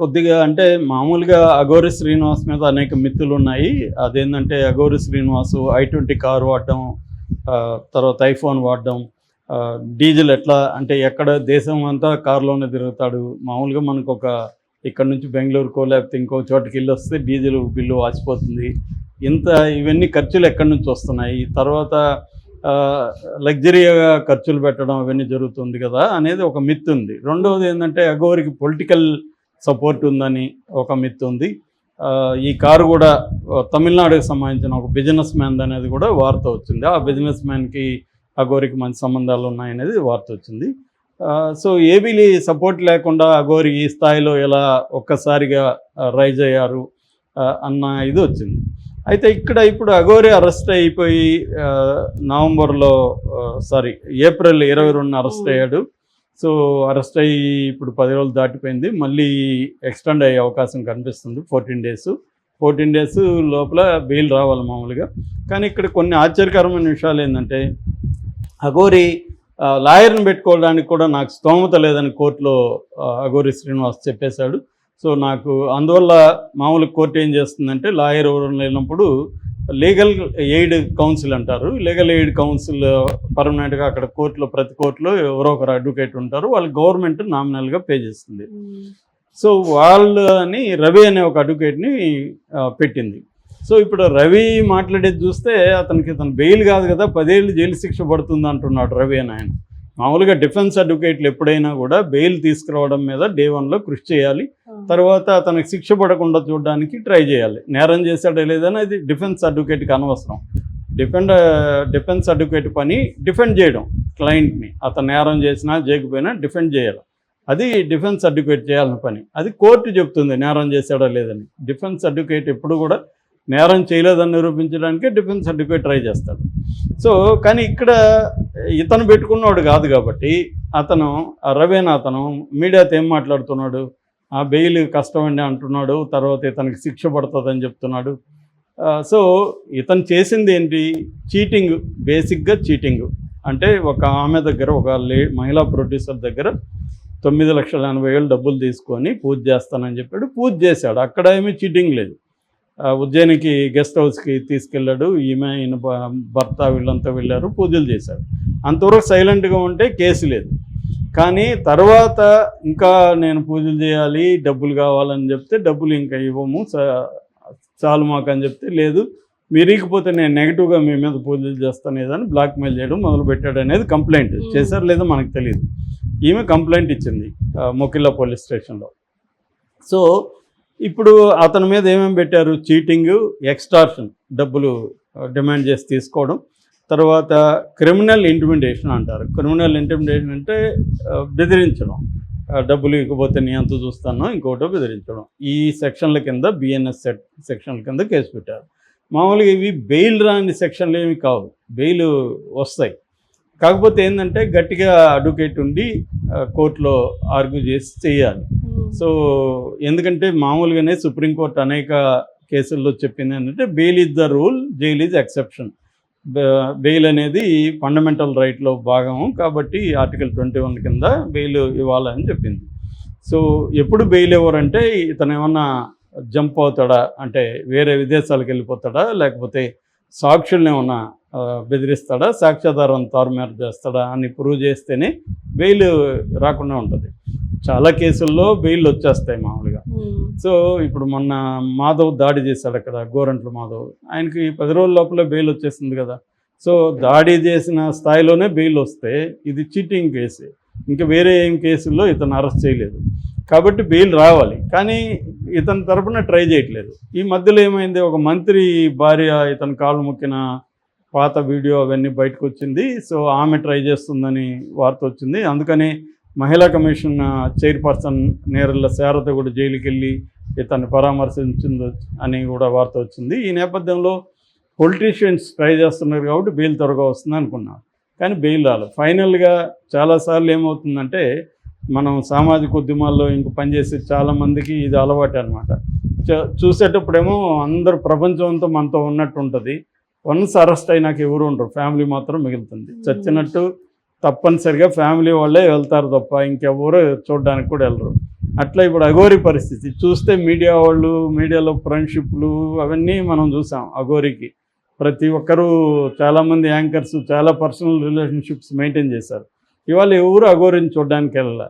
కొద్దిగా అంటే మామూలుగా అఘోరి శ్రీనివాస్ మీద అనేక మిత్తులున్నాయి. అదేంటంటే అఘోరి శ్రీనివాసు I-20 కారు వాడడం, తర్వాత ఐఫోన్ వాడడం, డీజిల్ ఎట్లా అంటే ఎక్కడ దేశం అంతా కారులోనే తిరుగుతాడు. మామూలుగా మనకొక ఇక్కడ నుంచి బెంగుళూరుకో లేకపోతే ఇంకో చోటుకి వెళ్ళొస్తే డీజిల్ బిల్లు వాచిపోతుంది. ఇవన్నీ ఖర్చులు ఎక్కడి నుంచి వస్తున్నాయి, తర్వాత లగ్జరీగా ఖర్చులు పెట్టడం అవన్నీ జరుగుతుంది కదా అనేది ఒక మిత్ ఉంది. రెండవది ఏంటంటే అఘోరికి పొలిటికల్ సపోర్ట్ ఉందని ఒక మిత్ ఉంది. ఈ కారు కూడా తమిళనాడుకి సంబంధించిన ఒక బిజినెస్ మ్యాన్ అనేది కూడా వార్త వచ్చింది. ఆ బిజినెస్ మ్యాన్కి అఘోరికి మంచి సంబంధాలు ఉన్నాయనేది వార్త వచ్చింది. సో ఏబీలీ సపోర్ట్ లేకుండా అఘోరి ఈ స్థాయిలో ఎలా ఒక్కసారిగా రైజ్ అయ్యారు అన్న ఇది వచ్చింది. అయితే ఇక్కడ ఇప్పుడు అఘోరి అరెస్ట్ అయిపోయి ఏప్రిల్ 22న అరెస్ట్ అయ్యాడు. సో అరెస్ట్ అయ్యి ఇప్పుడు 10 రోజులు దాటిపోయింది. మళ్ళీ ఎక్స్టెండ్ అయ్యే అవకాశం కనిపిస్తుంది 14 డేస్ లోపల బెయిల్ రావాలి మామూలుగా. కానీ ఇక్కడ కొన్ని ఆశ్చర్యకరమైన విషయాలు ఏంటంటే అఘోరి లాయర్ని పెట్టుకోవడానికి కూడా నాకు స్తోమత లేదని కోర్టులో అఘోరి శ్రీనివాస్ చెప్పేశాడు. సో నాకు అందువల్ల మామూలు కోర్టు ఏం చేస్తుందంటే లాయర్ ఎవరు లేనప్పుడు లీగల్ ఎయిడ్ కౌన్సిల్ అంటారు. లీగల్ ఎయిడ్ కౌన్సిల్ పర్మనెంట్గా అక్కడ ప్రతి కోర్టులో ఎవరో ఒకరు అడ్వకేట్ ఉంటారు. వాళ్ళు గవర్నమెంట్ నామినల్గా పే చేస్తుంది. సో వాళ్ళని రవి అనే ఒక అడ్వకేట్ని పెట్టింది. సో ఇప్పుడు రవి మాట్లాడేది చూస్తే ఇతను బెయిల్ కాదు కదా, 10 ఏళ్ళు జైలు శిక్ష పడుతుంది అంటున్నాడు రవి అని. ఆయన మామూలుగా డిఫెన్స్ అడ్వకేట్లు ఎప్పుడైనా కూడా బెయిల్ తీసుకురావడం మీద డే 1లో కృషి చేయాలి. తర్వాత అతనికి శిక్ష పడకుండా చూడడానికి ట్రై చేయాలి. నేరం చేశాడో లేదని అది డిఫెన్స్ అడ్వకేట్కి అనవసరం. డిఫెన్స్ అడ్వకేట్ పని డిఫెండ్ చేయడం, క్లయింట్ని అతను నేరం చేసినా చేయకపోయినా డిఫెండ్ చేయాలి. అది డిఫెన్స్ అడ్వకేట్ చేయాల్సిన పని. అది కోర్టు చెప్తుంది నేరం చేశాడో లేదని. డిఫెన్స్ అడ్వకేట్ ఎప్పుడు కూడా నేరం చేయలేదని నిరూపించడానికే డిఫెన్స్ అడ్వకేట్ ట్రై చేస్తాడు. సో కానీ ఇక్కడ ఇతను పెట్టుకున్నాడు కాదు కాబట్టి రవేనా అతను మీడియాతో ఏం మాట్లాడుతున్నాడు, ఆ బెయిల్ కష్టమండి అంటున్నాడు, తర్వాత ఇతనికి శిక్ష పడుతుందని చెప్తున్నాడు. సో ఇతను చేసింది ఏంటి, చీటింగ్, బేసిక్గా చీటింగ్. అంటే ఒక ఆమె దగ్గర ఒక మహిళా ప్రొడ్యూసర్ దగ్గర 9,80,000 డబ్బులు తీసుకొని పూజ చేస్తానని చెప్పాడు. పూజ చేశాడు, అక్కడ ఏమీ చీటింగ్ లేదు. ఉజ్జయినికి గెస్ట్ హౌస్కి తీసుకెళ్ళాడు. ఈయన భర్త వీళ్ళంతా వెళ్ళారు, పూజలు చేశారు. అంతవరకు సైలెంట్గా ఉంటే కేసు లేదు. కానీ తర్వాత ఇంకా నేను పూజలు చేయాలి, డబ్బులు కావాలని చెప్తే డబ్బులు ఇంకా ఇవ్వము చాలు మాకు అని చెప్తే, లేదు మీరు ఇకపోతే నేను నెగిటివ్గా మీ మీద పూజలు చేస్తాను ఏదని బ్లాక్మెయిల్ చేయడం మొదలుపెట్టాడు అనేది కంప్లైంట్ చేశారు లేదో మనకు తెలియదు. ఈమె కంప్లైంట్ ఇచ్చింది మొకిల్లా పోలీస్ స్టేషన్లో. సో ఇప్పుడు అతని మీద ఏమేమి పెట్టారు, చీటింగ్, ఎక్స్టార్షన్, డబ్బులు డిమాండ్ చేసి తీసుకోవడం, తర్వాత క్రిమినల్ ఇంటిమిడేషన్ అంటారు. క్రిమినల్ ఇంటిమిడేషన్ అంటే బెదిరించడం, డబ్బులు ఇకపోతే నీ అంత చూస్తానో ఇంకోటో బెదిరించడం. ఈ సెక్షన్ల కింద బిఎన్ఎస్ సెక్షన్ల కింద కేసు పెట్టారు. మామూలుగా ఇవి బెయిల్ రాని సెక్షన్లు ఏమి కావు, బెయిల్ వస్తాయి. కాకపోతే ఏంటంటే గట్టిగా అడ్వకేట్ ఉండి కోర్టులో ఆర్గ్యూ చేసి చేయాలి. సో ఎందుకంటే మామూలుగానే సుప్రీంకోర్టు అనేక కేసుల్లో చెప్పింది ఏంటంటే bail is the rule, jail is exception. Bail అనేది ఫండమెంటల్ రైట్లో భాగము కాబట్టి ఆర్టికల్ 21 కింద బెయిల్ ఇవ్వాలని చెప్పింది. సో ఎప్పుడు బెయిల్ ఎవరంటే ఇతను ఏమన్నా జంప్ అవుతాడా, అంటే వేరే విదేశాలకు వెళ్ళిపోతాడా, లేకపోతే సాక్షుల్ని ఏమన్నా బెదిరిస్తాడా, సాక్ష్యాధారం తారుమారు చేస్తాడా అని ప్రూవ్ చేస్తేనే బెయిల్ రాకుండా ఉంటుంది. చాలా కేసుల్లో బెయిల్ వచ్చేస్తాయి మామూలుగా. సో ఇప్పుడు మొన్న మాధవ్ దాడి చేశాడు అక్కడ, గోరంట్ల మాధవ్, ఆయనకి 10 రోజుల లోపల బెయిల్ వచ్చేసింది కదా. సో దాడి చేసిన స్థాయిలోనే బెయిల్ వస్తే ఇది చీటింగ్ కేసు, ఇంకా వేరే ఏం కేసుల్లో ఇతను అరెస్ట్ చేయలేదు కాబట్టి బెయిల్ రావాలి. కానీ ఇతని తరపున ట్రై చేయట్లేదు. ఈ మధ్యలో ఏమైంది, ఒక మంత్రి భార్య ఇతను కాళ్ళు మొక్కిన పాత వీడియో అవన్నీ బయటకు వచ్చింది. సో ఆమె ట్రై చేస్తుందని వార్త వచ్చింది. అందుకని మహిళా కమిషన్ చైర్పర్సన్ నేరళ్ళ శారద కూడా జైలుకి వెళ్ళి ఇతన్ని పరామర్శించింది అని కూడా వార్త వచ్చింది. ఈ నేపథ్యంలో పొలిటీషియన్స్ ట్రై చేస్తున్నారు కాబట్టి బెయిల్ త్వరగా వస్తుంది అనుకున్నారు, కానీ బెయిల్ రాలేదు. ఫైనల్గా చాలాసార్లు ఏమవుతుందంటే మనం సామాజిక ఉద్యమాల్లో ఇంక పనిచేసే చాలామందికి ఇది అలవాటు అనమాట. చూసేటప్పుడేమో అందరూ ప్రపంచం అంతా మనతో ఉన్నట్టు ఉంటుంది. వన్స్ అరెస్ట్ అయినాక ఎవరు ఉండరు, ఫ్యామిలీ మాత్రం మిగులుతుంది. చచ్చినట్టు తప్పనిసరిగా ఫ్యామిలీ వాళ్ళే వెళ్తారు తప్ప ఇంకెవరు చూడడానికి కూడా వెళ్ళరు. అట్లా ఇప్పుడు అఘోరి పరిస్థితి చూస్తే మీడియా వాళ్ళు, మీడియాలో ఫ్రెండ్షిప్లు అవన్నీ మనం చూసాం. అఘోరికి ప్రతి ఒక్కరూ, చాలామంది యాంకర్స్ చాలా పర్సనల్ రిలేషన్షిప్స్ మెయింటైన్ చేశారు. ఇవాళ ఎవరు అఘోరిని చూడడానికి వెళ్ళాల.